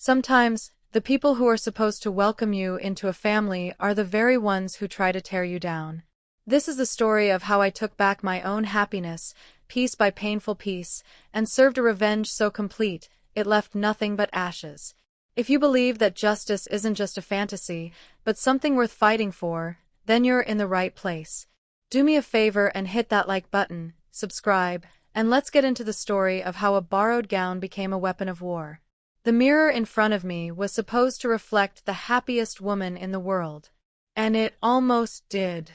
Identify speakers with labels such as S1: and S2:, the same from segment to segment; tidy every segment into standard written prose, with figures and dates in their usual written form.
S1: Sometimes, the people who are supposed to welcome you into a family are the very ones who try to tear you down. This is the story of how I took back my own happiness, piece by painful piece, and served a revenge so complete, it left nothing but ashes. If you believe that justice isn't just a fantasy, but something worth fighting for, then you're in the right place. Do me a favor and hit that like button, subscribe, and let's get into the story of how a borrowed gown became a weapon of war. The mirror in front of me was supposed to reflect the happiest woman in the world. And it almost did.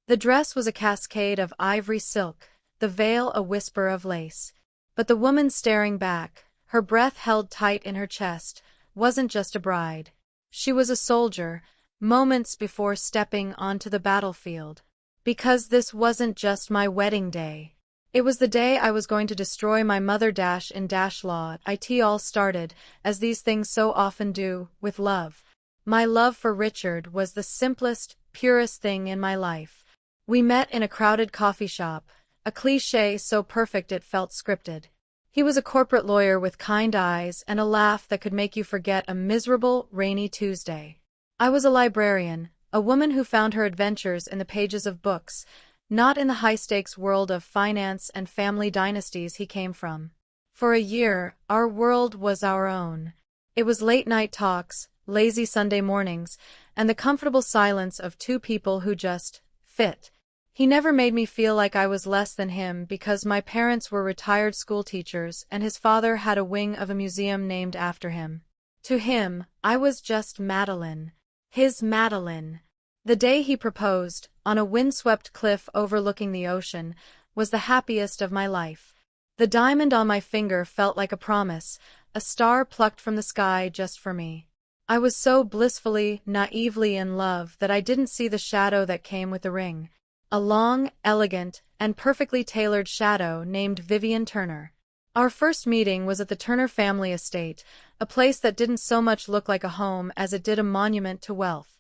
S1: The dress was a cascade of ivory silk, the veil a whisper of lace. But the woman staring back, her breath held tight in her chest, wasn't just a bride. She was a soldier, moments before stepping onto the battlefield. Because this wasn't just my wedding day. It was the day I was going to destroy my mother in law. It all started, as these things so often do, with love. My love for Richard was the simplest, purest thing in my life. We met in a crowded coffee shop, a cliché so perfect it felt scripted. He was a corporate lawyer with kind eyes and a laugh that could make you forget a miserable, rainy Tuesday. I was a librarian, a woman who found her adventures in the pages of books, not in the high-stakes world of finance and family dynasties he came from. For a year, our world was our own. It was late-night talks, lazy Sunday mornings, and the comfortable silence of two people who just fit. He never made me feel like I was less than him because my parents were retired school teachers and his father had a wing of a museum named after him. To him, I was just Madeline. His Madeline. The day he proposed, on a windswept cliff overlooking the ocean, was the happiest of my life. The diamond on my finger felt like a promise, a star plucked from the sky just for me. I was so blissfully, naively in love that I didn't see the shadow that came with the ring. A long, elegant, and perfectly tailored shadow named Vivian Turner. Our first meeting was at the Turner family estate, a place that didn't so much look like a home as it did a monument to wealth.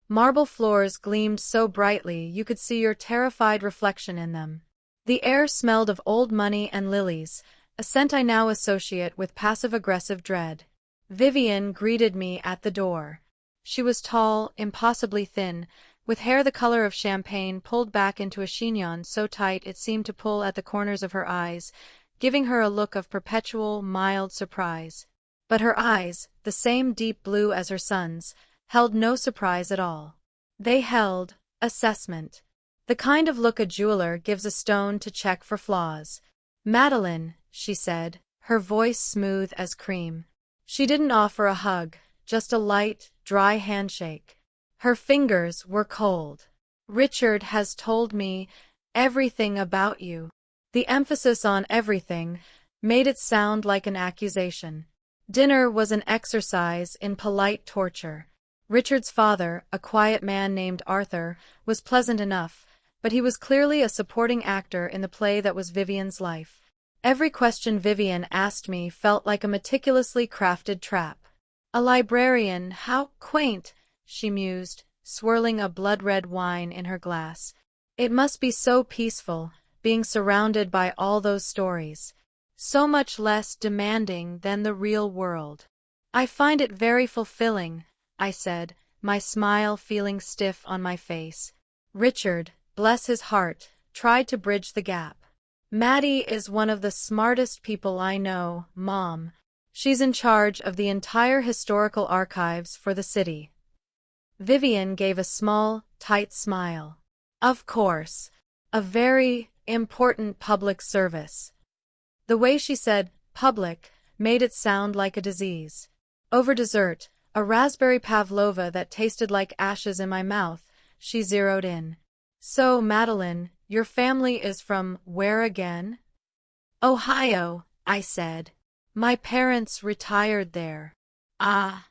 S1: Marble floors gleamed so brightly you could see your terrified reflection in them. The air smelled of old money and lilies, a scent I now associate with passive-aggressive dread. Vivian greeted me at the door. She was tall, impossibly thin, with hair the color of champagne pulled back into a chignon so tight it seemed to pull at the corners of her eyes, giving her a look of perpetual, mild surprise. But her eyes, the same deep blue as her son's, held no surprise at all. They held assessment. The kind of look a jeweler gives a stone to check for flaws. "Madeline," she said, her voice smooth as cream. She didn't offer a hug, just a light, dry handshake. Her fingers were cold. "Richard has told me everything about you." The emphasis on everything made it sound like an accusation. Dinner was an exercise in polite torture. Richard's father, a quiet man named Arthur, was pleasant enough, but he was clearly a supporting actor in the play that was Vivian's life. Every question Vivian asked me felt like a meticulously crafted trap. "A librarian, how quaint," she mused, swirling a blood-red wine in her glass. "It must be so peaceful, being surrounded by all those stories. So much less demanding than the real world." "I find it very fulfilling," I said, my smile feeling stiff on my face. Richard, bless his heart, tried to bridge the gap. "Maddie is one of the smartest people I know, Mom. She's in charge of the entire historical archives for the city." Vivian gave a small, tight smile. "Of course. A very important public service." The way she said public made it sound like a disease. Over dessert, a raspberry pavlova that tasted like ashes in my mouth, she zeroed in. "So, Madeline, your family is from where again?" "Ohio," I said. "My parents retired there." "Ah."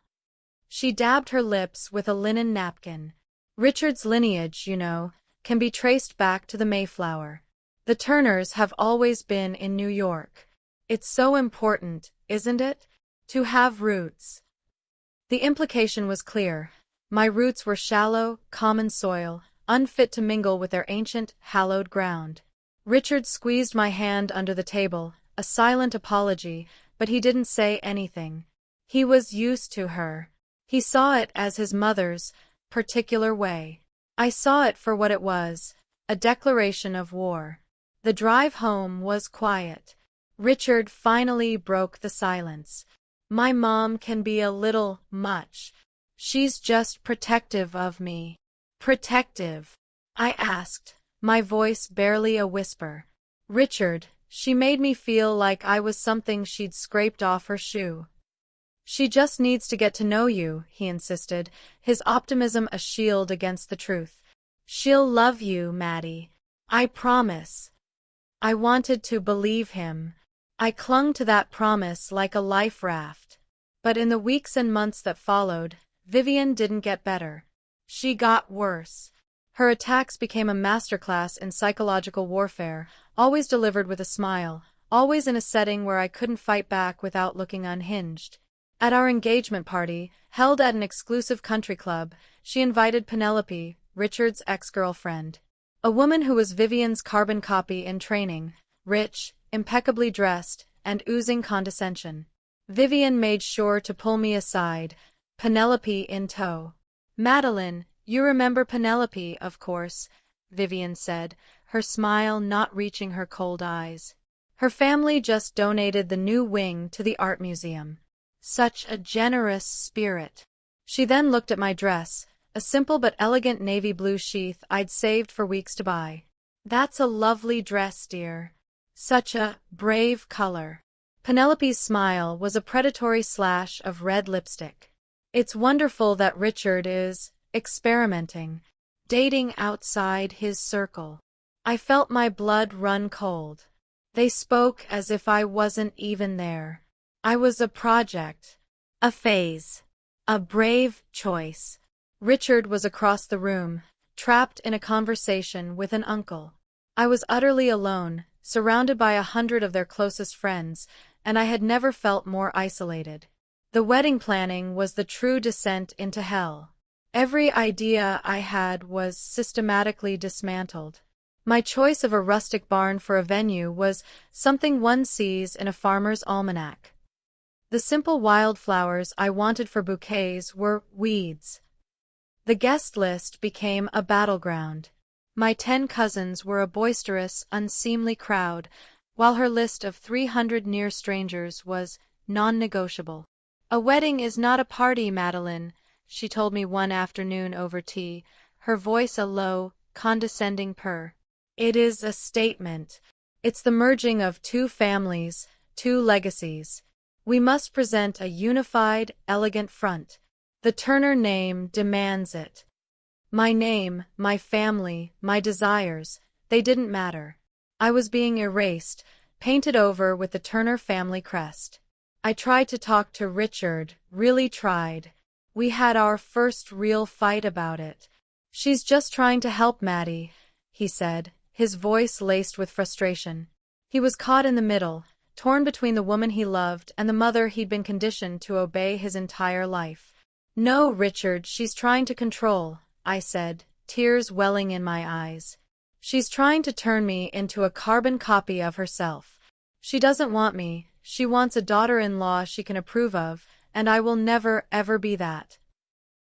S1: She dabbed her lips with a linen napkin. "Richard's lineage, you know, can be traced back to the Mayflower. The Turners have always been in New York. It's so important, isn't it, to have roots?" The implication was clear. My roots were shallow, common soil, unfit to mingle with their ancient, hallowed ground. Richard squeezed my hand under the table, a silent apology, but he didn't say anything. He was used to her. He saw it as his mother's particular way. I saw it for what it was, a declaration of war. The drive home was quiet. Richard finally broke the silence. My mom can be a little much. She's just protective of me. Protective? I asked, my voice barely a whisper. Richard, she made me feel like I was something she'd scraped off her shoe. She just needs to get to know you, he insisted, his optimism a shield against the truth. She'll love you, Maddie. I promise. I wanted to believe him. I clung to that promise like a life raft. But in the weeks and months that followed, Vivian didn't get better. She got worse. Her attacks became a masterclass in psychological warfare, always delivered with a smile, always in a setting where I couldn't fight back without looking unhinged. At our engagement party, held at an exclusive country club, she invited Penelope, Richard's ex-girlfriend. A woman who was Vivian's carbon copy in training, rich, impeccably dressed, and oozing condescension. Vivian made sure to pull me aside, Penelope in tow. Madeline, you remember Penelope, of course, Vivian said, her smile not reaching her cold eyes. Her family just donated the new wing to the art museum. Such a generous spirit. She then looked at my dress, a simple but elegant navy blue sheath I'd saved for weeks to buy. That's a lovely dress, dear. Such a brave color. Penelope's smile was a predatory slash of red lipstick. It's wonderful that Richard is experimenting, dating outside his circle. I felt my blood run cold. They spoke as if I wasn't even there. I was a project, a phase, a brave choice. Richard was across the room, trapped in a conversation with an uncle. I was utterly alone, surrounded by 100 of their closest friends, and I had never felt more isolated. The wedding planning was the true descent into hell. Every idea I had was systematically dismantled. My choice of a rustic barn for a venue was something one sees in a farmer's almanac. The simple wildflowers I wanted for bouquets were weeds. The guest list became a battleground. My 10 cousins were a boisterous, unseemly crowd, while her list of 300 near strangers was non-negotiable. A wedding is not a party, Madeline, she told me one afternoon over tea, her voice a low, condescending purr. It is a statement. It's the merging of 2 families, 2 legacies. We must present a unified, elegant front. The Turner name demands it. My name, my family, my desires, they didn't matter. I was being erased, painted over with the Turner family crest. I tried to talk to Richard, really tried. We had our first real fight about it. She's just trying to help Maddie, he said, his voice laced with frustration. He was caught in the middle, torn between the woman he loved and the mother he'd been conditioned to obey his entire life. No, Richard, she's trying to control, I said, tears welling in my eyes. She's trying to turn me into a carbon copy of herself. She doesn't want me, she wants a daughter-in-law she can approve of, and I will never, ever be that.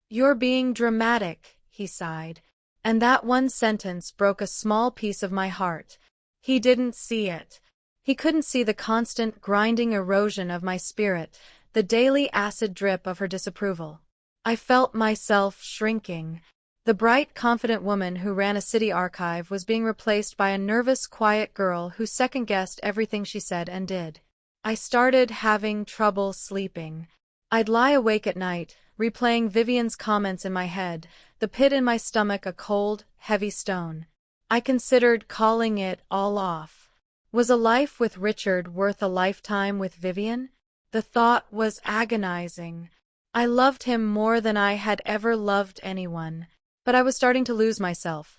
S1: You're being dramatic, he sighed, and that one sentence broke a small piece of my heart. He didn't see it. He couldn't see the constant, grinding erosion of my spirit, the daily acid drip of her disapproval. I felt myself shrinking. The bright, confident woman who ran a city archive was being replaced by a nervous, quiet girl who second-guessed everything she said and did. I started having trouble sleeping. I'd lie awake at night, replaying Vivian's comments in my head, the pit in my stomach a cold, heavy stone. I considered calling it all off. Was a life with Richard worth a lifetime with Vivian? The thought was agonizing. I loved him more than I had ever loved anyone, but I was starting to lose myself.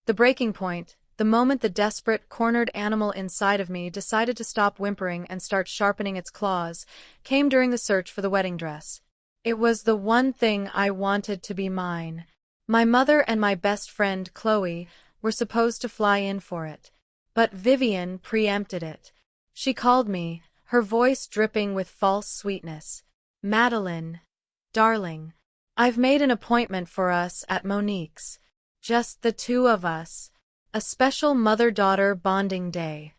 S1: The breaking point, the moment the desperate, cornered animal inside of me decided to stop whimpering and start sharpening its claws, came during the search for the wedding dress. It was the one thing I wanted to be mine. My mother and my best friend, Chloe, were supposed to fly in for it. But Vivian preempted it. She called me, her voice dripping with false sweetness. Madeline, darling, I've made an appointment for us at Monique's. Just the two of us. A special mother-daughter bonding day.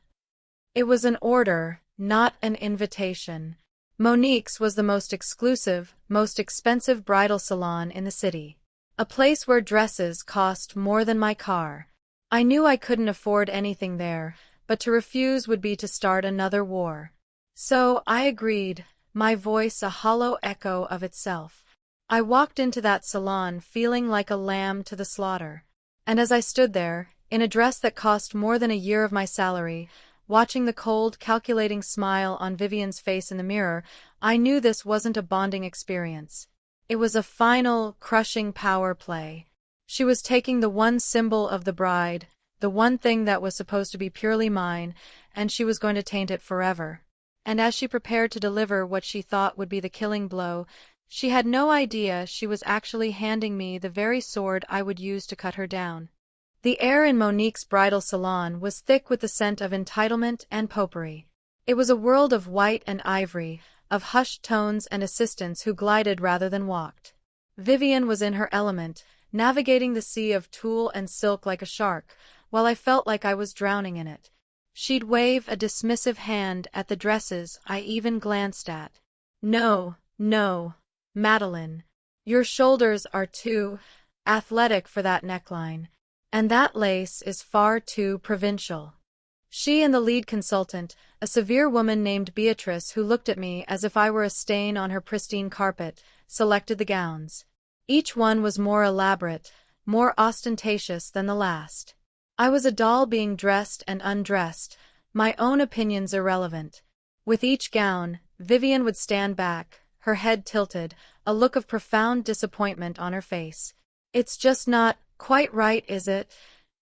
S1: It was an order, not an invitation. Monique's was the most exclusive, most expensive bridal salon in the city. A place where dresses cost more than my car. I knew I couldn't afford anything there, but to refuse would be to start another war. So I agreed, my voice a hollow echo of itself. I walked into that salon feeling like a lamb to the slaughter. And as I stood there, in a dress that cost more than a year of my salary, watching the cold, calculating smile on Vivian's face in the mirror, I knew this wasn't a bonding experience. It was a final, crushing power play. She was taking the one symbol of the bride, the one thing that was supposed to be purely mine, and she was going to taint it forever. And as she prepared to deliver what she thought would be the killing blow, she had no idea she was actually handing me the very sword I would use to cut her down. The air in Monique's bridal salon was thick with the scent of entitlement and popery. It was a world of white and ivory, of hushed tones and assistants who glided rather than walked. Vivian was in her element, navigating the sea of tulle and silk like a shark, while I felt like I was drowning in it. She'd wave a dismissive hand at the dresses I even glanced at. No, no, Madeline. Your shoulders are too athletic for that neckline, and that lace is far too provincial. She and the lead consultant, a severe woman named Beatrice who looked at me as if I were a stain on her pristine carpet, selected the gowns. Each one was more elaborate, more ostentatious than the last. I was a doll being dressed and undressed, my own opinions irrelevant. With each gown, Vivian would stand back, her head tilted, a look of profound disappointment on her face. It's just not quite right, is it?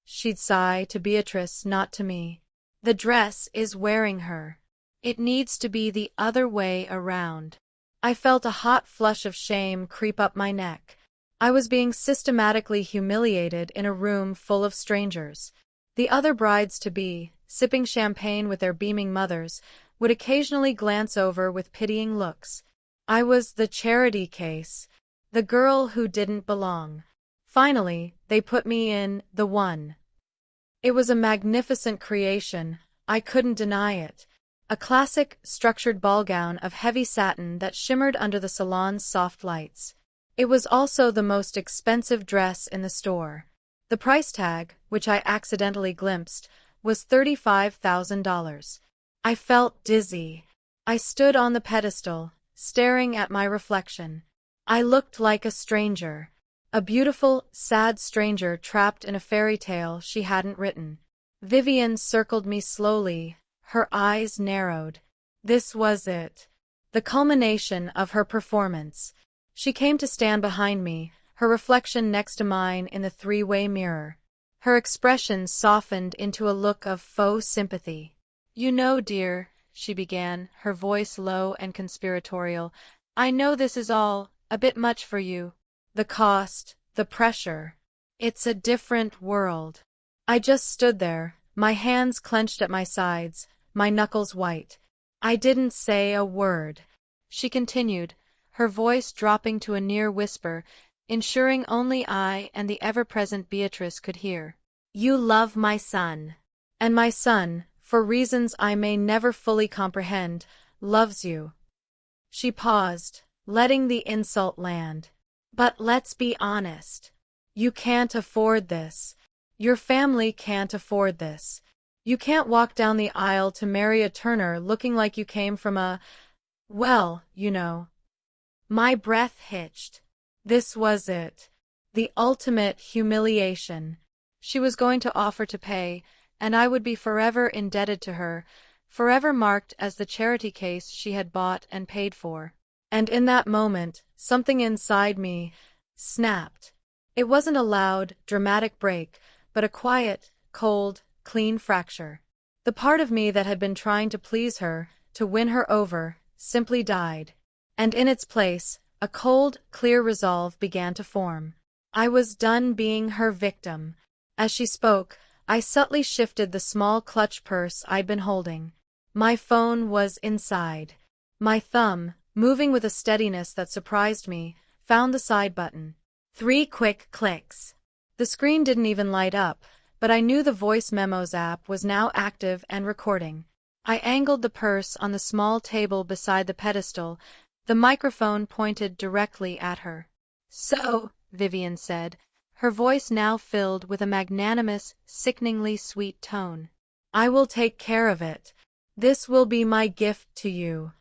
S1: She'd sigh to Beatrice, not to me. The dress is wearing her. It needs to be the other way around. I felt a hot flush of shame creep up my neck. I was being systematically humiliated in a room full of strangers. The other brides-to-be, sipping champagne with their beaming mothers, would occasionally glance over with pitying looks. I was the charity case, the girl who didn't belong. Finally, they put me in the one. It was a magnificent creation, I couldn't deny it. A classic, structured ball gown of heavy satin that shimmered under the salon's soft lights. It was also the most expensive dress in the store. The price tag, which I accidentally glimpsed, was $35,000. I felt dizzy. I stood on the pedestal, staring at my reflection. I looked like a stranger. A beautiful, sad stranger trapped in a fairy tale she hadn't written. Vivian circled me slowly, her eyes narrowed. This was it. The culmination of her performance. She came to stand behind me, her reflection next to mine in the three-way mirror. Her expression softened into a look of faux sympathy. "You know, dear," she began, her voice low and conspiratorial, "I know this is all a bit much for you. The cost, the pressure. It's a different world." I just stood there, my hands clenched at my sides, my knuckles white. I didn't say a word. She continued, her voice dropping to a near whisper, ensuring only I and the ever-present Beatrice could hear. "You love my son. And my son, for reasons I may never fully comprehend, loves you." She paused, letting the insult land. "But let's be honest. You can't afford this. Your family can't afford this. You can't walk down the aisle to marry a Turner looking like you came from a, well, you know." My breath hitched. This was it. The ultimate humiliation. She was going to offer to pay, and I would be forever indebted to her, forever marked as the charity case she had bought and paid for. And in that moment, something inside me snapped. It wasn't a loud, dramatic break, but a quiet, cold, clean fracture. The part of me that had been trying to please her, to win her over, simply died. And in its place, a cold, clear resolve began to form. I was done being her victim. As she spoke, I subtly shifted the small clutch purse I'd been holding. My phone was inside. My thumb, moving with a steadiness that surprised me, found the side button. 3 quick clicks. The screen didn't even light up, but I knew the voice memos app was now active and recording. I angled the purse on the small table beside the pedestal, the microphone pointed directly at her. "So," Vivian said, her voice now filled with a magnanimous, sickeningly sweet tone. "I will take care of it. This will be my gift to you."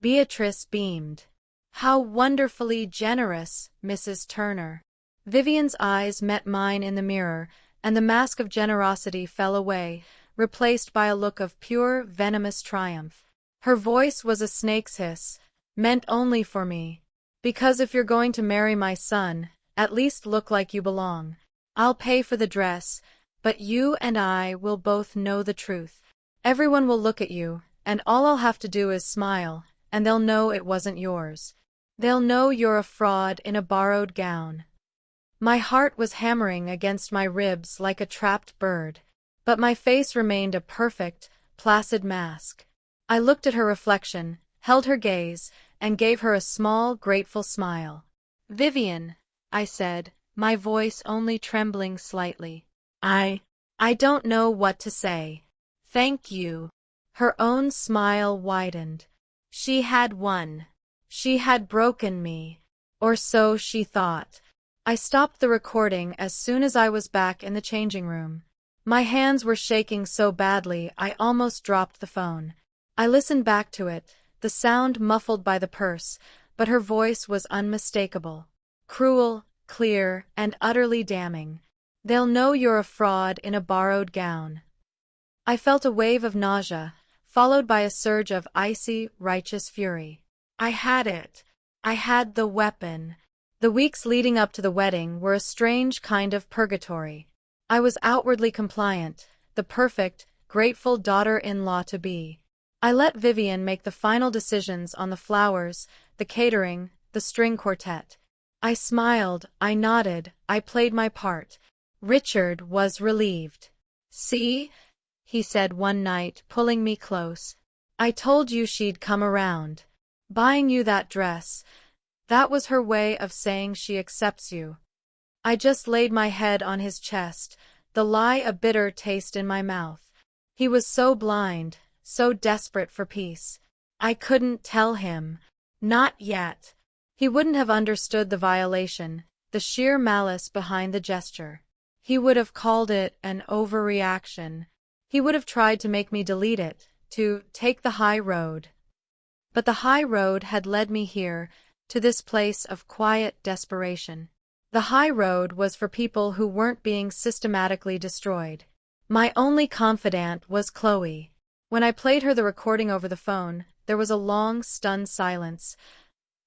S1: Beatrice beamed. "How wonderfully generous, Mrs. Turner." Vivian's eyes met mine in the mirror, and the mask of generosity fell away, replaced by a look of pure, venomous triumph. Her voice was a snake's hiss, meant only for me. "Because if you're going to marry my son, at least look like you belong. I'll pay for the dress, but you and I will both know the truth. Everyone will look at you, and all I'll have to do is smile, and they'll know it wasn't yours. They'll know you're a fraud in a borrowed gown." My heart was hammering against my ribs like a trapped bird, but my face remained a perfect, placid mask. I looked at her reflection, held her gaze, and gave her a small, grateful smile. "Vivian," I said, my voice only trembling slightly. I don't know what to say." "Thank you." Her own smile widened. She had won. She had broken me. Or so she thought. I stopped the recording as soon as I was back in the changing room. My hands were shaking so badly I almost dropped the phone. I listened back to it, the sound muffled by the purse, but her voice was unmistakable. Cruel, clear, and utterly damning. "They'll know you're a fraud in a borrowed gown." I felt a wave of nausea, followed by a surge of icy, righteous fury. I had it. I had the weapon. The weeks leading up to the wedding were a strange kind of purgatory. I was outwardly compliant, the perfect, grateful daughter-in-law to be. I let Vivian make the final decisions on the flowers, the catering, the string quartet. I smiled, I nodded, I played my part. Richard was relieved. "See?" he said one night, pulling me close. "I told you she'd come around. Buying you that dress. That was her way of saying she accepts you." I just laid my head on his chest, the lie a bitter taste in my mouth. He was so blind, so desperate for peace. I couldn't tell him. Not yet. He wouldn't have understood the violation, the sheer malice behind the gesture. He would have called it an overreaction. He would have tried to make me delete it, to take the high road. But the high road had led me here, to this place of quiet desperation. The high road was for people who weren't being systematically destroyed. My only confidant was Chloe. When I played her the recording over the phone, there was a long, stunned silence.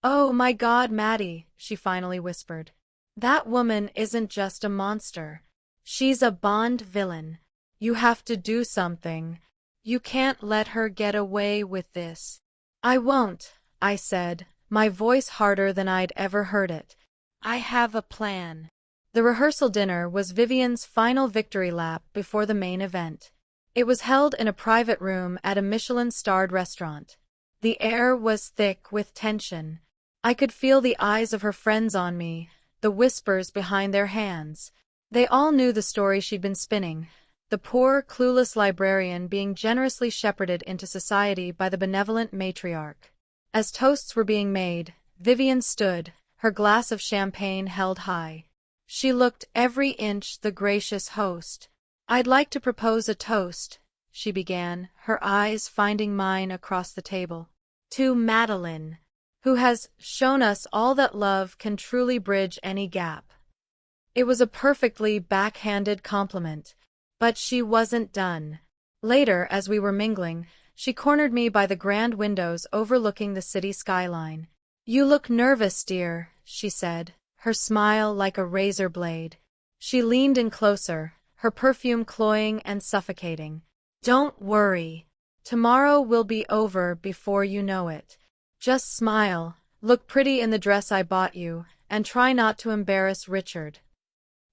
S1: "Oh my God, Maddie," she finally whispered. "That woman isn't just a monster. She's a Bond villain. You have to do something. You can't let her get away with this." "I won't," I said, my voice harder than I'd ever heard it. "I have a plan." The rehearsal dinner was Vivian's final victory lap before the main event. It was held in a private room at a Michelin-starred restaurant. The air was thick with tension. I could feel the eyes of her friends on me, the whispers behind their hands. They all knew the story she'd been spinning, the poor, clueless librarian being generously shepherded into society by the benevolent matriarch. As toasts were being made, Vivian stood, her glass of champagne held high. She looked every inch the gracious host. "I'd like to propose a toast," she began, her eyes finding mine across the table. "To Madeline, who has shown us all that love can truly bridge any gap." It was a perfectly backhanded compliment, but she wasn't done. Later, as we were mingling, she cornered me by the grand windows overlooking the city skyline. "You look nervous, dear," she said, her smile like a razor blade. She leaned in closer, her perfume cloying and suffocating. "Don't worry. Tomorrow will be over before you know it. Just smile, look pretty in the dress I bought you, and try not to embarrass Richard."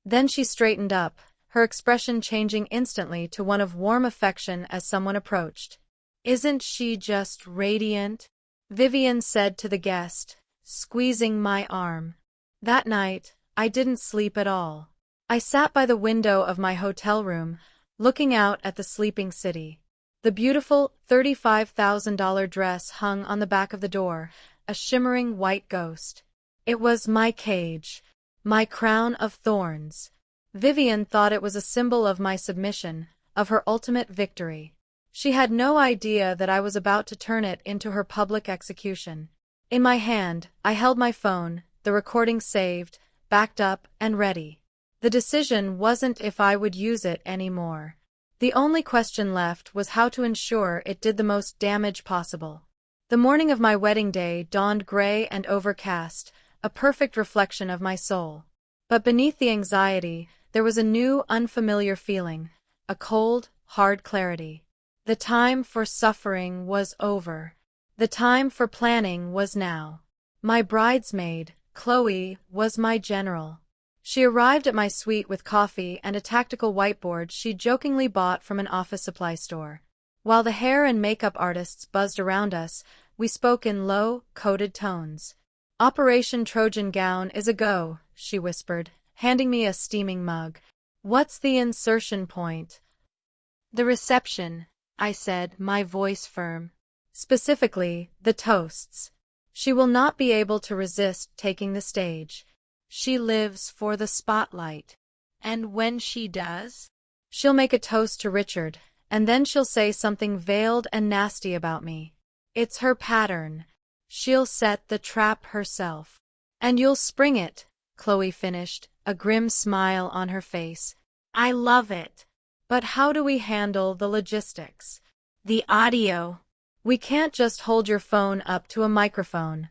S1: Then she straightened up, her expression changing instantly to one of warm affection as someone approached. "Isn't she just radiant?" Vivian said to the guest, squeezing my arm. That night, I didn't sleep at all. I sat by the window of my hotel room, looking out at the sleeping city. The beautiful $35,000 dress hung on the back of the door, a shimmering white ghost. It was my cage, my crown of thorns. Vivian thought it was a symbol of my submission, of her ultimate victory. She had no idea that I was about to turn it into her public execution. In my hand, I held my phone, the recording saved, backed up, and ready. The decision wasn't if I would use it anymore. The only question left was how to ensure it did the most damage possible. The morning of my wedding day dawned gray and overcast, a perfect reflection of my soul. But beneath the anxiety, there was a new, unfamiliar feeling, a cold, hard clarity. The time for suffering was over. The time for planning was now. My bridesmaid, Chloe, was my general. She arrived at my suite with coffee and a tactical whiteboard she jokingly bought from an office supply store. While the hair and makeup artists buzzed around us, we spoke in low, coded tones. "Operation Trojan Gown is a go," she whispered, handing me a steaming mug. "What's the insertion point?" "The reception," I said, my voice firm. "Specifically, the toasts. She will not be able to resist taking the stage. She lives for the spotlight. And when she does, she'll make a toast to Richard, and then she'll say something veiled and nasty about me. It's her pattern. She'll set the trap herself. And you'll spring it," Chloe finished, a grim smile on her face. "I love it. But how do we handle the logistics? The audio. We can't just hold your phone up to a microphone."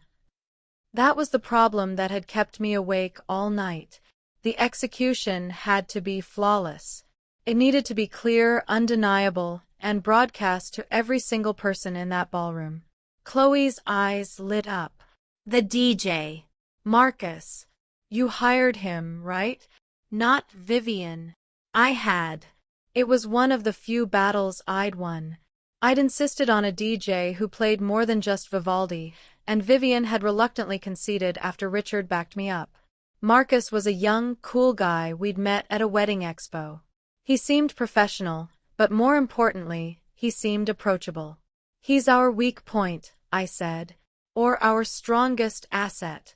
S1: That was the problem that had kept me awake all night. The execution had to be flawless. It needed to be clear, undeniable, and broadcast to every single person in that ballroom. Chloe's eyes lit up. "The DJ. Marcus. You hired him, right?" "Not Vivian. I had. It was one of the few battles I'd won. I'd insisted on a DJ who played more than just Vivaldi, and Vivian had reluctantly conceded after Richard backed me up. Marcus was a young, cool guy we'd met at a wedding expo. He seemed professional, but more importantly, he seemed approachable. "He's our weak point," I said. "Or our strongest asset."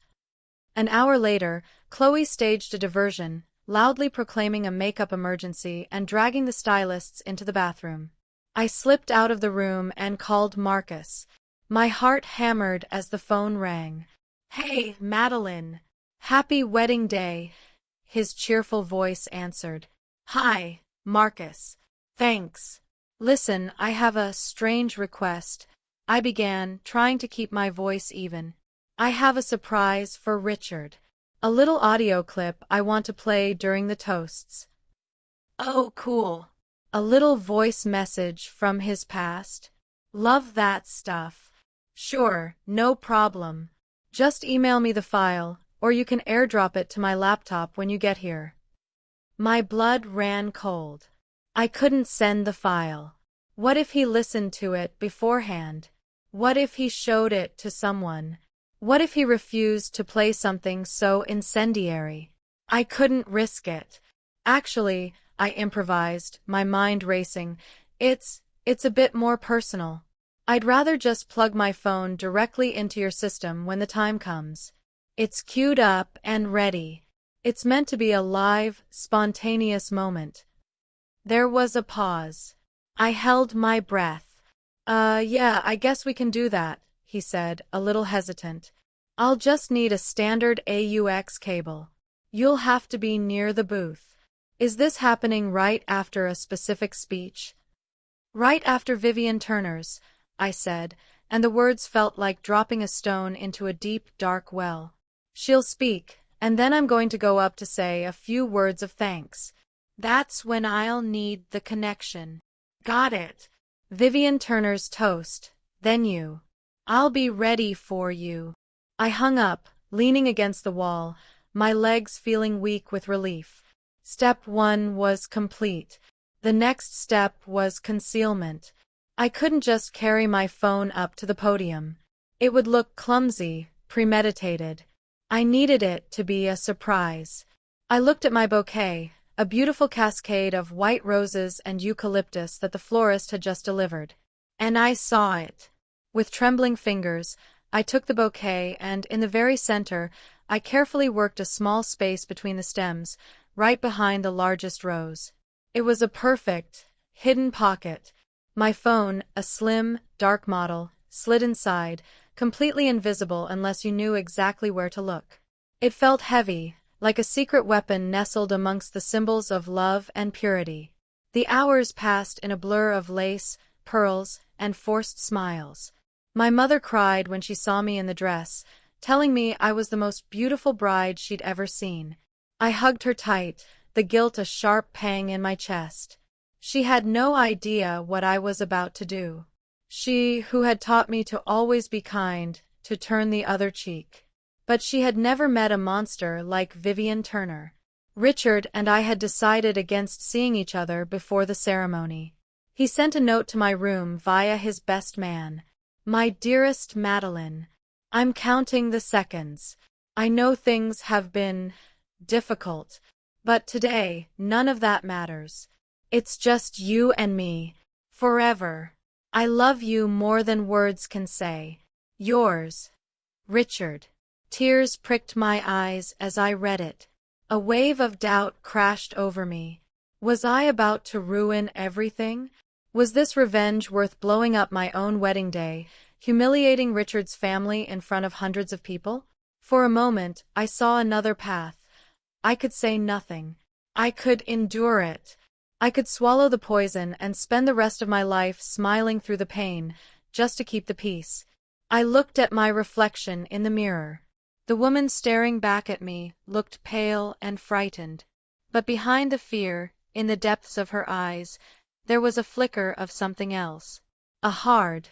S1: An hour later, Chloe staged a diversion, loudly proclaiming a makeup emergency and dragging the stylists into the bathroom. I slipped out of the room and called Marcus. My heart hammered as the phone rang. "Hey, Madeline. Happy wedding day," his cheerful voice answered. "Hi, Marcus. Thanks. Listen, I have a strange request," I began, trying to keep my voice even. "I have a surprise for Richard. A little audio clip I want to play during the toasts." "Oh, cool. A little voice message from his past? Love that stuff." "Sure, no problem. Just email me the file, or you can airdrop it to my laptop when you get here." My blood ran cold. I couldn't send the file. What if he listened to it beforehand? What if he showed it to someone? What if he refused to play something so incendiary? I couldn't risk it. "Actually," I improvised, my mind racing, it's a bit more personal. I'd rather just plug my phone directly into your system when the time comes. It's queued up and ready. It's meant to be a live, spontaneous moment." There was a pause. I held my breath. Yeah, I guess we can do that," he said, a little hesitant. "I'll just need a standard AUX cable. You'll have to be near the booth." "Is this happening right after a specific speech?" "Right after Vivian Turner's," I said, and the words felt like dropping a stone into a deep, dark well. "She'll speak, and then I'm going to go up to say a few words of thanks. That's when I'll need the connection." "Got it. Vivian Turner's toast, then you. I'll be ready for you." I hung up, leaning against the wall, my legs feeling weak with relief. Step 1 was complete. The next step was concealment. I couldn't just carry my phone up to the podium. It would look clumsy, premeditated. I needed it to be a surprise. I looked at my bouquet, a beautiful cascade of white roses and eucalyptus that the florist had just delivered. And I saw it. With trembling fingers, I took the bouquet and, in the very center, I carefully worked a small space between the stems, right behind the largest rose. It was a perfect, hidden pocket. My phone, a slim, dark model, slid inside, completely invisible unless you knew exactly where to look. It felt heavy, like a secret weapon nestled amongst the symbols of love and purity. The hours passed in a blur of lace, pearls, and forced smiles. My mother cried when she saw me in the dress, telling me I was the most beautiful bride she'd ever seen. I hugged her tight, the guilt a sharp pang in my chest. She had no idea what I was about to do. She, who had taught me to always be kind, to turn the other cheek. But she had never met a monster like Vivian Turner. Richard and I had decided against seeing each other before the ceremony. He sent a note to my room via his best man. My dearest Madeline, I'm counting the seconds. I know things have been difficult, but today, none of that matters. It's just you and me. Forever. I love you more than words can say. Yours, Richard. Tears pricked my eyes as I read it. A wave of doubt crashed over me. Was I about to ruin everything? Was this revenge worth blowing up my own wedding day, humiliating Richard's family in front of hundreds of people? For a moment, I saw another path. I could say nothing. I could endure it. I could swallow the poison and spend the rest of my life smiling through the pain, just to keep the peace. I looked at my reflection in the mirror. The woman staring back at me looked pale and frightened. But behind the fear, in the depths of her eyes, there was a flicker of something else. A hard,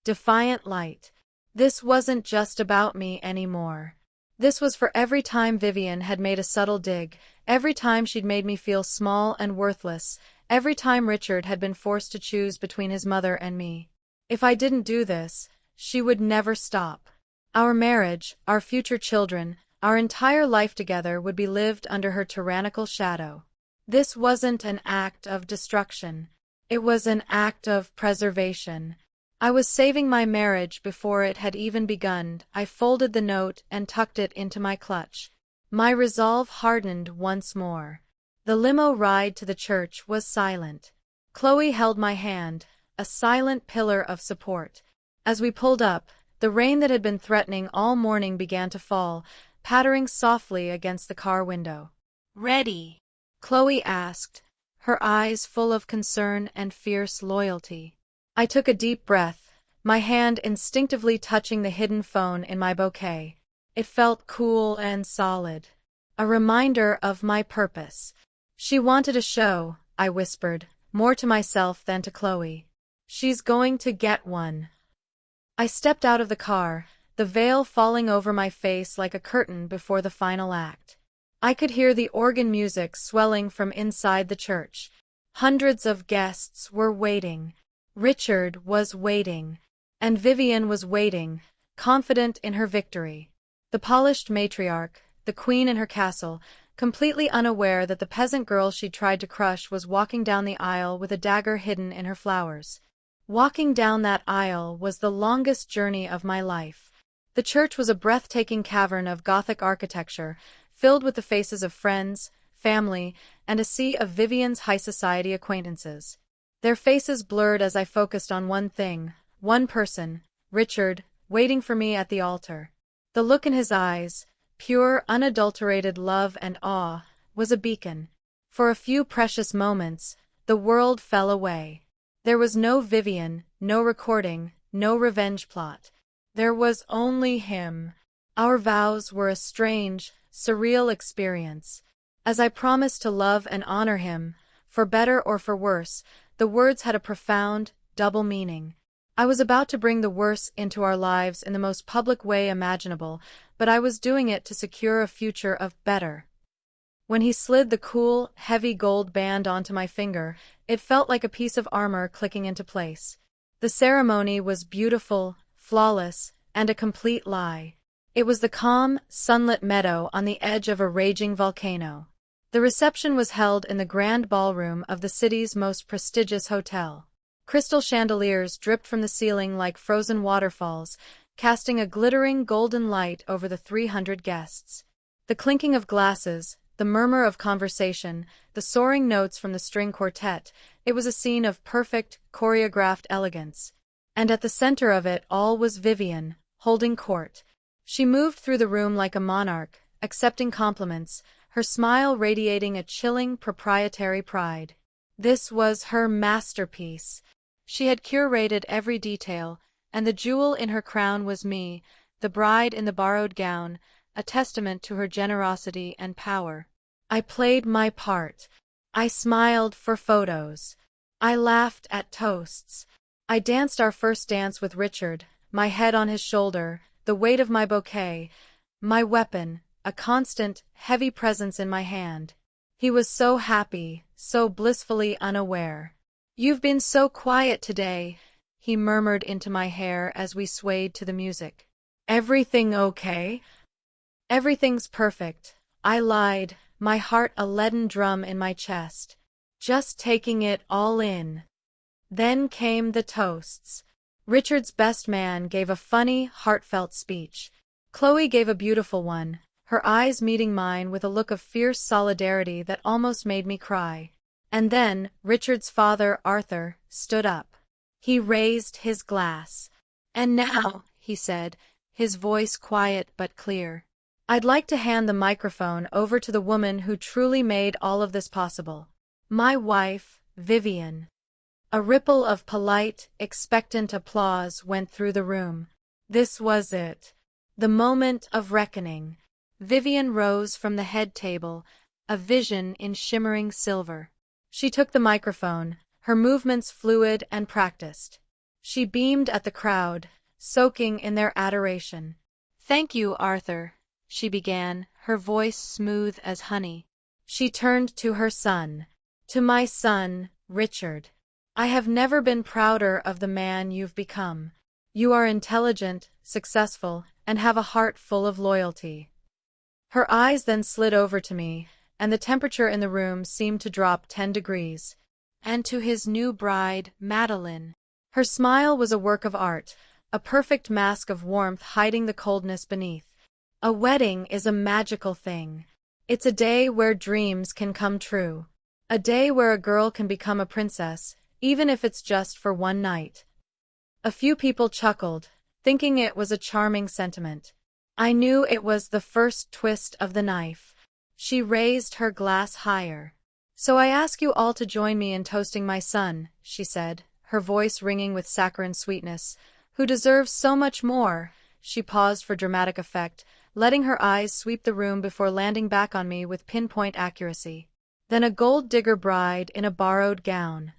S1: defiant light. This wasn't just about me anymore. This was for every time Vivian had made a subtle dig, every time she'd made me feel small and worthless, every time Richard had been forced to choose between his mother and me. If I didn't do this, she would never stop. Our marriage, our future children, our entire life together would be lived under her tyrannical shadow. This wasn't an act of destruction. It was an act of preservation. I was saving my marriage before it had even begun. I folded the note and tucked it into my clutch. My resolve hardened once more. The limo ride to the church was silent. Chloe held my hand, a silent pillar of support. As we pulled up, the rain that had been threatening all morning began to fall, pattering softly against the car window. "Ready?" Chloe asked, her eyes full of concern and fierce loyalty. I took a deep breath, my hand instinctively touching the hidden phone in my bouquet. It felt cool and solid. A reminder of my purpose. She wanted a show, I whispered, more to myself than to Chloe. She's going to get one. I stepped out of the car, the veil falling over my face like a curtain before the final act. I could hear the organ music swelling from inside the church. Hundreds of guests were waiting. Richard was waiting. And Vivian was waiting, confident in her victory. The polished matriarch, the queen in her castle, completely unaware that the peasant girl she'd tried to crush was walking down the aisle with a dagger hidden in her flowers. Walking down that aisle was the longest journey of my life. The church was a breathtaking cavern of Gothic architecture, filled with the faces of friends, family, and a sea of Vivian's high society acquaintances. Their faces blurred as I focused on one thing, one person, Richard, waiting for me at the altar. The look in his eyes, pure, unadulterated love and awe, was a beacon. For a few precious moments, the world fell away. There was no Vivian, no recording, no revenge plot. There was only him. Our vows were a strange, surreal experience. As I promised to love and honor him, for better or for worse, the words had a profound, double meaning. I was about to bring the worse into our lives in the most public way imaginable, but I was doing it to secure a future of better. When he slid the cool, heavy gold band onto my finger, it felt like a piece of armor clicking into place. The ceremony was beautiful, flawless, and a complete lie. It was the calm, sunlit meadow on the edge of a raging volcano. The reception was held in the grand ballroom of the city's most prestigious hotel. Crystal chandeliers dripped from the ceiling like frozen waterfalls, casting a glittering golden light over the 300 guests. The clinking of glasses, the murmur of conversation, the soaring notes from the string quartet, it was a scene of perfect, choreographed elegance. And at the center of it all was Vivian, holding court. She moved through the room like a monarch, accepting compliments, her smile radiating a chilling proprietary pride. This was her masterpiece. She had curated every detail, and the jewel in her crown was me, the bride in the borrowed gown, a testament to her generosity and power. I played my part. I smiled for photos. I laughed at toasts. I danced our first dance with Richard, my head on his shoulder, the weight of my bouquet, my weapon, a constant, heavy presence in my hand. He was so happy, so blissfully unaware. "You've been so quiet today," he murmured into my hair as we swayed to the music. "Everything okay?" "Everything's perfect," I lied, my heart a leaden drum in my chest. Just taking it all in. Then came the toasts. Richard's best man gave a funny, heartfelt speech. Chloe gave a beautiful one, her eyes meeting mine with a look of fierce solidarity that almost made me cry. And then, Richard's father, Arthur, stood up. He raised his glass. "And now," he said, his voice quiet but clear, "I'd like to hand the microphone over to the woman who truly made all of this possible. My wife, Vivian." A ripple of polite, expectant applause went through the room. This was it. The moment of reckoning. Vivian rose from the head table, a vision in shimmering silver. She took the microphone, her movements fluid and practiced. She beamed at the crowd, soaking in their adoration. "Thank you, Arthur," she began, her voice smooth as honey. She turned to her son. "To my son, Richard. I have never been prouder of the man you've become. You are intelligent, successful, and have a heart full of loyalty." Her eyes then slid over to me, and the temperature in the room seemed to drop 10 degrees. "And to his new bride, Madeline." Her smile was a work of art, a perfect mask of warmth hiding the coldness beneath. A wedding is a magical thing. It's a day where dreams can come true. A day where a girl can become a princess, even if it's just for one night. A few people chuckled, thinking it was a charming sentiment. I knew it was the first twist of the knife. She raised her glass higher. "So I ask you all to join me in toasting my son," she said, her voice ringing with saccharine sweetness, "who deserves so much more." She paused for dramatic effect, letting her eyes sweep the room before landing back on me with pinpoint accuracy. "Then a gold-digger bride in a borrowed gown."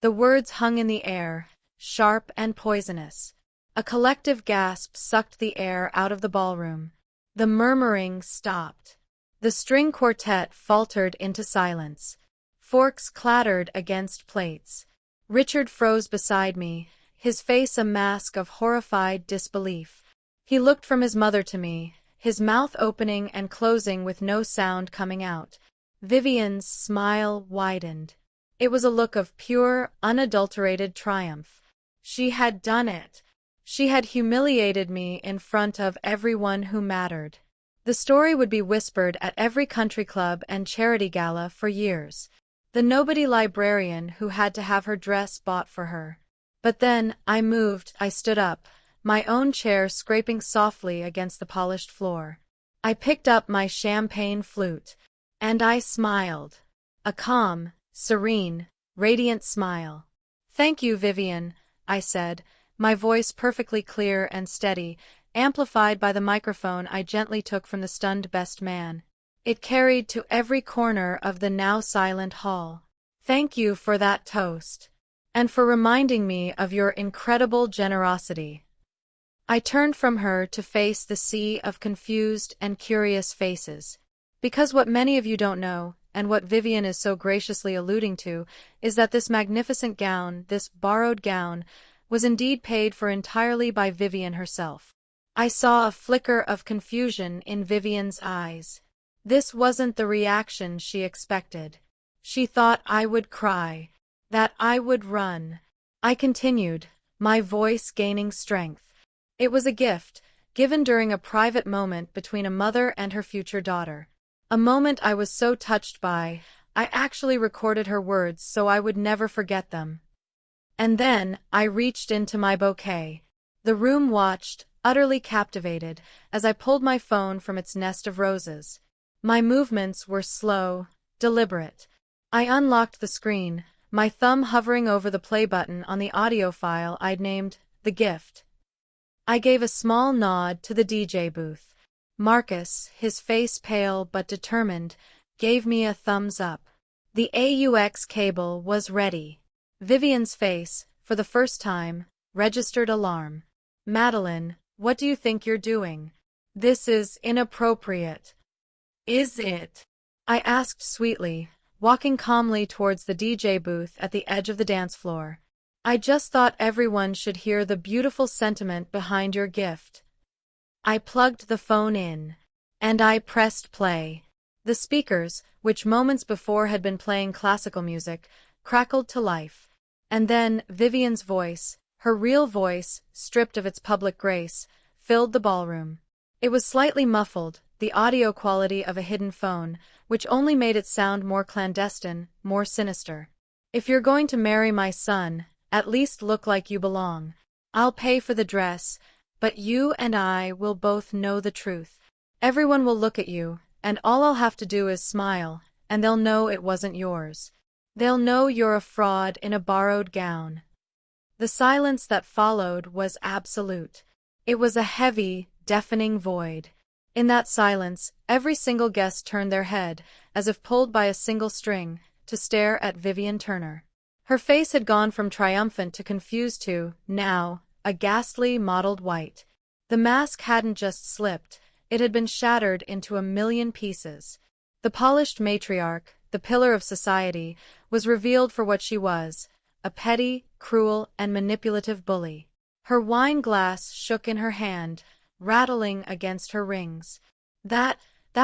S1: The words hung in the air, sharp and poisonous. A collective gasp sucked the air out of the ballroom. The murmuring stopped. The string quartet faltered into silence. Forks clattered against plates. Richard froze beside me, his face a mask of horrified disbelief. He looked from his mother to me, his mouth opening and closing with no sound coming out. Vivian's smile widened. It was a look of pure, unadulterated triumph. She had done it. She had humiliated me in front of everyone who mattered. The story would be whispered at every country club and charity gala for years. The nobody librarian who had to have her dress bought for her. But then, I stood up, my own chair scraping softly against the polished floor. I picked up my champagne flute, and I smiled. A calm, serene, radiant smile. "Thank you, Vivian," I said, my voice perfectly clear and steady, amplified by the microphone I gently took from the stunned best man. It carried to every corner of the now silent hall. "Thank you for that toast. And for reminding me of your incredible generosity." I turned from her to face the sea of confused and curious faces. Because what many of you don't know, and what Vivian is so graciously alluding to, is that this magnificent gown, this borrowed gown, was indeed paid for entirely by Vivian herself. I saw a flicker of confusion in Vivian's eyes. This wasn't the reaction she expected. She thought I would cry, that I would run. I continued, my voice gaining strength. It was a gift, given during a private moment between a mother and her future daughter. A moment I was so touched by, I actually recorded her words so I would never forget them. And then, I reached into my bouquet. The room watched, utterly captivated, as I pulled my phone from its nest of roses. My movements were slow, deliberate. I unlocked the screen, my thumb hovering over the play button on the audio file I'd named The Gift. I gave a small nod to the DJ booth. Marcus, his face pale but determined, gave me a thumbs up. The AUX cable was ready. Vivian's face, for the first time, registered alarm. Madeline, what do you think you're doing? This is inappropriate. Is it? I asked sweetly, walking calmly towards the DJ booth at the edge of the dance floor. I just thought everyone should hear the beautiful sentiment behind your gift. I plugged the phone in. And I pressed play. The speakers, which moments before had been playing classical music, crackled to life. And then Vivian's voice, her real voice, stripped of its public grace, filled the ballroom. It was slightly muffled, the audio quality of a hidden phone, which only made it sound more clandestine, more sinister. If you're going to marry my son, at least look like you belong. I'll pay for the dress, but you and I will both know the truth. Everyone will look at you, and all I'll have to do is smile, and they'll know it wasn't yours. They'll know you're a fraud in a borrowed gown. The silence that followed was absolute. It was a heavy, deafening void. In that silence, every single guest turned their head, as if pulled by a single string, to stare at Vivian Turner. Her face had gone from triumphant to confused to, now, a ghastly mottled white. The mask hadn't just slipped, it had been shattered into a million pieces. The polished matriarch, the pillar of society, was revealed for what she was, a petty, cruel, and manipulative bully. Her wine glass shook in her hand, rattling against her rings. That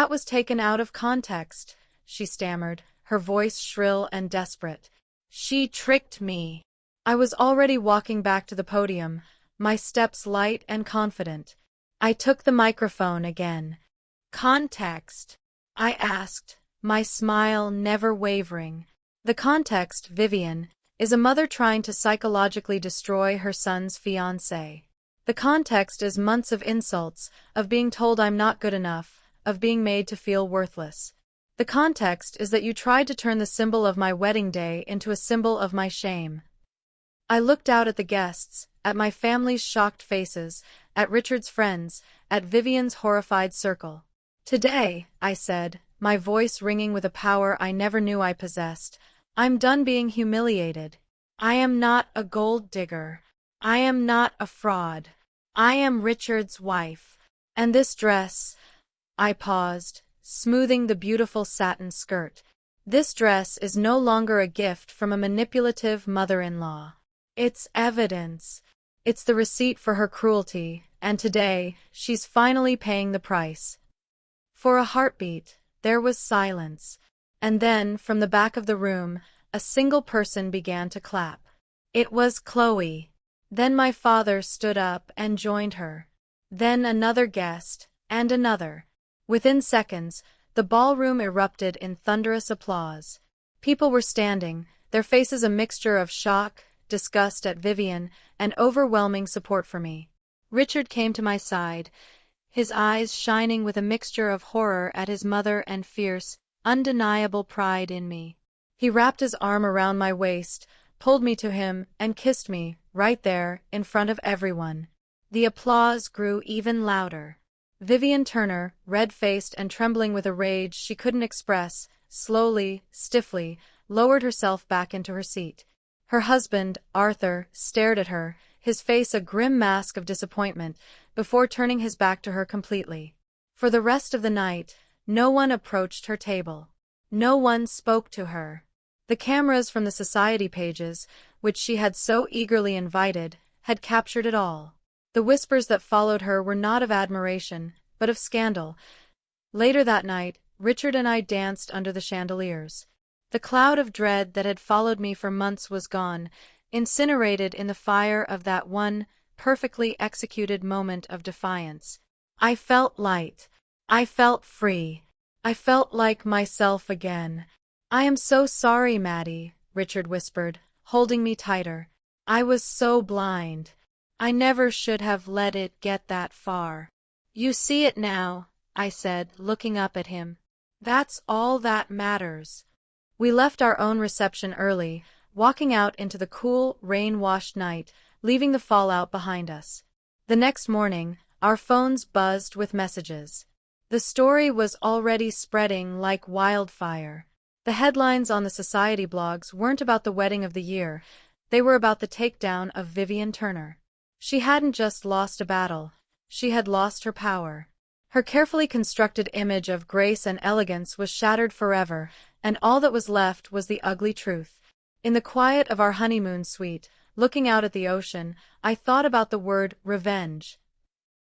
S1: was taken out of context, she stammered, her voice shrill and desperate. She tricked me. I was already walking back to the podium, my steps light and confident. I took the microphone again. Context? I asked, my smile never wavering. The context, Vivian, is a mother trying to psychologically destroy her son's fiancé. The context is months of insults, of being told I'm not good enough, of being made to feel worthless. The context is that you tried to turn the symbol of my wedding day into a symbol of my shame. I looked out at the guests, at my family's shocked faces, at Richard's friends, at Vivian's horrified circle. Today, I said, my voice ringing with a power I never knew I possessed, I'm done being humiliated. I am not a gold digger. I am not a fraud. I am Richard's wife. And this dress... I paused, smoothing the beautiful satin skirt. This dress is no longer a gift from a manipulative mother-in-law. It's evidence. It's the receipt for her cruelty, and today, she's finally paying the price. For a heartbeat, there was silence. And then, from the back of the room, a single person began to clap. It was Chloe. Then my father stood up and joined her. Then another guest, and another. Within seconds, the ballroom erupted in thunderous applause. People were standing, their faces a mixture of shock, disgust at Vivian, and overwhelming support for me. Richard came to my side, his eyes shining with a mixture of horror at his mother and fierce, undeniable pride in me. He wrapped his arm around my waist, pulled me to him, and kissed me, right there, in front of everyone. The applause grew even louder. Vivian Turner, red-faced and trembling with a rage she couldn't express, slowly, stiffly, lowered herself back into her seat. Her husband, Arthur, stared at her, his face a grim mask of disappointment, before turning his back to her completely. For the rest of the night, no one approached her table. No one spoke to her. The cameras from the society pages, which she had so eagerly invited, had captured it all. The whispers that followed her were not of admiration, but of scandal. Later that night, Richard and I danced under the chandeliers. The cloud of dread that had followed me for months was gone, incinerated in the fire of that one perfectly executed moment of defiance. I felt light. I felt free. I felt like myself again. "I am so sorry, Maddie," Richard whispered, holding me tighter. "I was so blind. I never should have let it get that far." "You see it now," I said, looking up at him. "That's all that matters." We left our own reception early, walking out into the cool, rain-washed night, leaving the fallout behind us. The next morning, our phones buzzed with messages. The story was already spreading like wildfire. The headlines on the society blogs weren't about the wedding of the year, they were about the takedown of Vivian Turner. She hadn't just lost a battle, she had lost her power. Her carefully constructed image of grace and elegance was shattered forever, and all that was left was the ugly truth. In the quiet of our honeymoon suite, looking out at the ocean, I thought about the word revenge.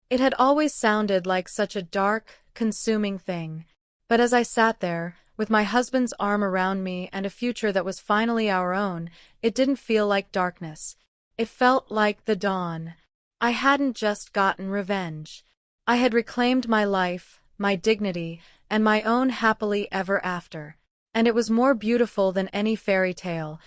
S1: It had always sounded like such a dark, consuming thing. But as I sat there, with my husband's arm around me and a future that was finally our own, it didn't feel like darkness. It felt like the dawn. I hadn't just gotten revenge. I had reclaimed my life, my dignity, and my own happily ever after. And it was more beautiful than any fairy tale.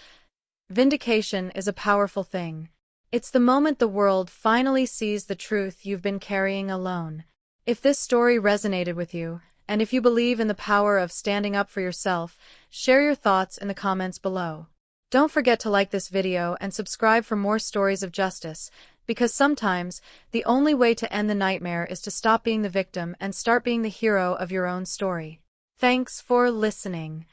S1: Vindication is a powerful thing. It's the moment the world finally sees the truth you've been carrying alone. If this story resonated with you, and if you believe in the power of standing up for yourself, share your thoughts in the comments below. Don't forget to like this video and subscribe for more stories of justice, because sometimes the only way to end the nightmare is to stop being the victim and start being the hero of your own story. Thanks for listening.